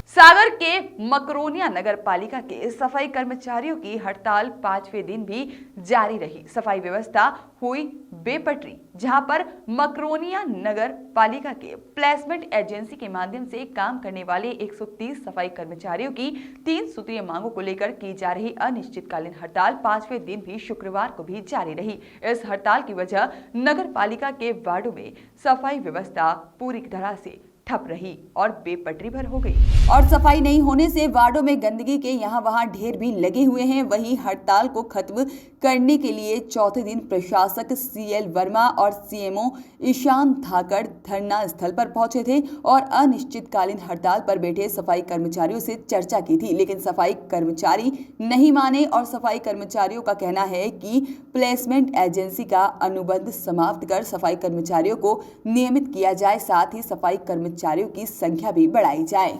सागर के मकरोनिया नगर पालिका के सफाई कर्मचारियों की हड़ताल 5वें दिन भी जारी रही। सफाई व्यवस्था हुई बेपटरी, जहां पर मकरोनिया नगर पालिका के प्लेसमेंट एजेंसी के माध्यम से काम करने वाले 130 सफाई कर्मचारियों की 3 सूत्रीय मांगों को लेकर की जा रही अनिश्चितकालीन हड़ताल 5वें दिन भी शुक्रवार को भी जारी रही। इस हड़ताल की वजह नगर पालिका के वार्डों में सफाई व्यवस्था पूरी तरह से ठप रही और बेपटरी भर हो गई। और सफाई नहीं होने से वार्डों में गंदगी के यहाँ वहाँ ढेर भी लगे हुए हैं। वहीं हड़ताल को खत्म करने के लिए चौथे दिन प्रशासक CL वर्मा और CMO ईशान धाकड़ धरना स्थल पर पहुंचे थे और अनिश्चितकालीन हड़ताल पर बैठे सफाई कर्मचारियों से चर्चा की थी, लेकिन सफाई कर्मचारी नहीं माने। और सफाई कर्मचारियों का कहना है कि प्लेसमेंट एजेंसी का अनुबंध समाप्त कर सफाई कर्मचारियों को नियमित किया जाए, साथ ही सफाई कर्मचारियों की संख्या भी बढ़ाई जाए।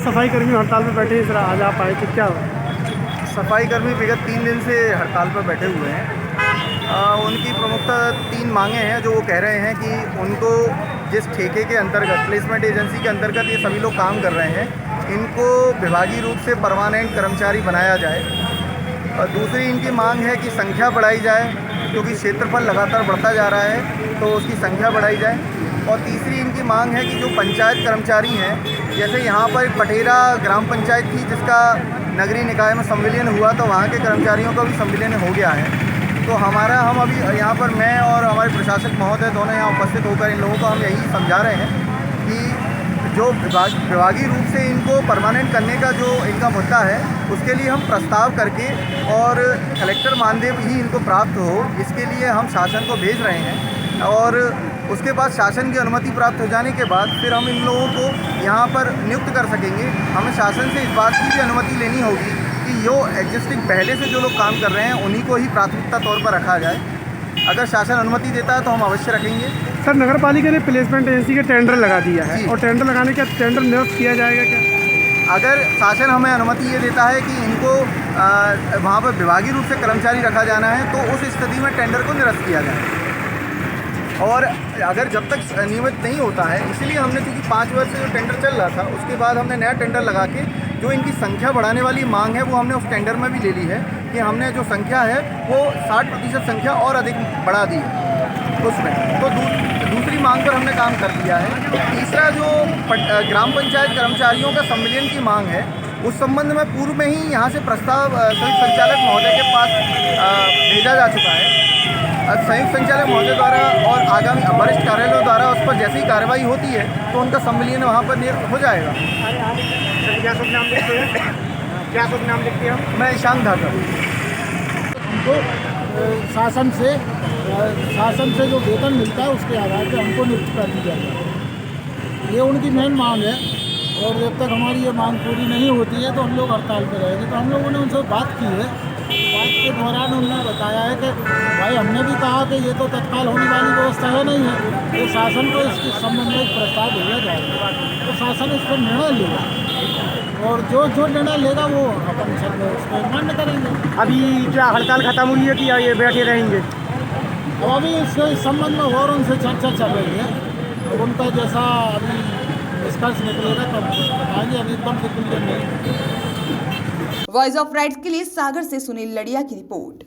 सफाई कर्मी हड़ताल पर बैठे हैं, आज आप आए थे, क्या हो? सफाई कर्मी विगत 3 दिन से हड़ताल पर बैठे हुए हैं। उनकी प्रमुखतः 3 मांगें हैं जो वो कह रहे हैं कि उनको जिस ठेके के अंतर्गत प्लेसमेंट एजेंसी के अंतर्गत ये सभी लोग काम कर रहे हैं, इनको विभागीय रूप से परमानेंट कर्मचारी बनाया जाए। और दूसरी इनकी मांग है कि संख्या बढ़ाई जाए, क्योंकि क्षेत्रफल लगातार बढ़ता जा रहा है, तो उसकी संख्या बढ़ाई जाए। और तीसरी इनकी मांग है कि जो पंचायत कर्मचारी हैं, जैसे यहाँ पर पटेरा ग्राम पंचायत थी जिसका नगरीय निकाय में संविलियन हुआ, तो वहाँ के कर्मचारियों का भी संविलियन हो गया है। तो हम अभी यहाँ पर मैं और हमारे प्रशासक महोदय दोनों यहाँ उपस्थित होकर इन लोगों को हम यही समझा रहे हैं कि जो विभागीय रूप से इनको परमानेंट करने का जो इनका मुद्दा है, उसके लिए हम प्रस्ताव करके और कलेक्टर मानदेय ही इनको प्राप्त हो, इसके लिए हम शासन को भेज रहे हैं। और उसके बाद शासन की अनुमति प्राप्त हो जाने के बाद फिर हम इन लोगों को यहाँ पर नियुक्त कर सकेंगे। हमें शासन से इस बात की भी अनुमति लेनी होगी कि जो एग्जिस्टिंग पहले से जो लोग काम कर रहे हैं उन्हीं को ही प्राथमिकता तौर पर रखा जाए। अगर शासन अनुमति देता है तो हम अवश्य रखेंगे। सर, नगर पालिका ने प्लेसमेंट एजेंसी के टेंडर लगा दिया है, और टेंडर लगाने के बाद टेंडर निरस्त किया जाएगा क्या? अगर शासन हमें अनुमति ये देता है कि इनको वहाँ पर विभागीय रूप से कर्मचारी रखा जाना है, तो उस स्थिति में टेंडर को निरस्त किया जाए। और अगर जब तक नियमित नहीं होता है, इसीलिए हमने चूँकि 5 वर्ष से जो टेंडर चल रहा था, उसके बाद हमने नया टेंडर लगा के जो इनकी संख्या बढ़ाने वाली मांग है वो हमने उस टेंडर में भी ले ली है कि हमने जो संख्या है वो 60% संख्या और अधिक बढ़ा दी है उसमें। तो दूसरी मांग पर हमने काम कर दिया है। तीसरा जो ग्राम पंचायत कर्मचारियों का संविलियन की मांग है, उस संबंध में पूर्व में ही यहाँ से प्रस्ताव संयुक्त संचालक महोदय के पास भेजा जा चुका है। संयुक्त संचालक महोदय द्वारा और आगामी वरिष्ठ कार्यालयों द्वारा उस पर जैसी कार्रवाई होती है तो उनका संविलियन वहाँ पर हो जाएगा। क्या शुभ नाम लिखते हैं? क्या शुभ नाम लिखते हैं? मैं ईशान धाकर। हमको शासन से जो वेतन मिलता है उसके आधार पर हमको नियुक्त कर दिया जाए, ये उनकी मेन मांग है। और जब तक हमारी ये मांग पूरी नहीं होती है तो हम लोग हड़ताल पर रहेंगे। तो हम लोगों ने उनसे बात की है। बात के दौरान उन्होंने बताया है कि भाई, हमने भी कहा कि ये तो तत्काल होने वाली व्यवस्था है नहीं है, तो शासन को इसके संबंध में एक प्रस्ताव भेजा जाएगा, तो शासन इस पर निर्णय लेगा, और जो निर्णय लेगा वो अपन सब उस पर मान्य करेंगे। अभी क्या हड़ताल खत्म हुई है कि ये बैठे रहेंगे? अब अभी इसके संबंध में और उनसे चर्चा चल रही है। अब उनका जैसा अभी निष्कर्ष निकलेगा तब बताएंगे। अभी एकदम से क्लियर नहीं। वॉइस ऑफ राइट्स के लिए सागर से सुनील लड़िया की रिपोर्ट।